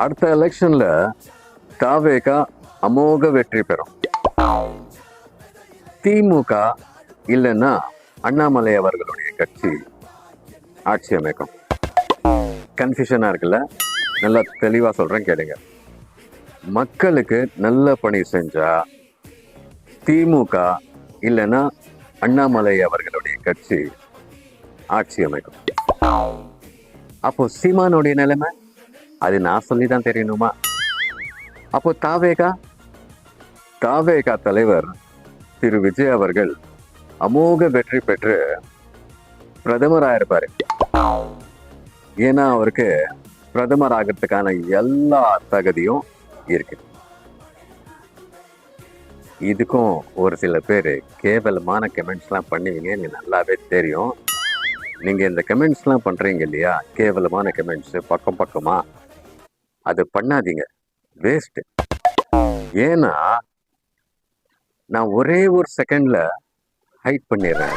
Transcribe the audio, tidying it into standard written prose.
அடுத்த எலெக்ஷன்ல தாவேகா அமோக வெற்றி பெறும். திமுக இல்லைன்னா அண்ணாமலை அவர்களுடைய கட்சி ஆட்சி அமைக்கும். கன்ஃபியூஷனா இருக்குல்ல? நல்லா தெளிவா சொல்றேன், கேளுங்க. மக்களுக்கு நல்ல பணி செஞ்சா திமுக இல்லைன்னா அண்ணாமலை அவர்களுடைய கட்சி ஆட்சி அமைக்கும். அப்போ சீமானுடைய நிலைமை அது நான் சொல்லிதான் தெரியணுமா? அப்போ தாவேகா தலைவர் திரு விஜய் அவர்கள் அமோக வெற்றி பெற்று பிரதமராக இருப்பாரு. ஏன்னா அவருக்கு பிரதமர் ஆகிறதுக்கான எல்லா தகுதியும் இருக்கு. இதுக்கும் ஒரு சில பேர் கேவலமான கமெண்ட்ஸ்லாம் பண்ணுவீங்க, எனக்கு நல்லாவே தெரியும். நீங்க இந்த கமெண்ட்ஸ்லாம் பண்றீங்க இல்லையா, கேவலமான கமெண்ட்ஸ் பக்கம் பக்கமா, அது பண்ணாதீங்க, வேஸ்ட். ஏன்னா நான் ஒரே ஒரு செகண்ட்ல ஹைட் பண்ணிடுறேன்.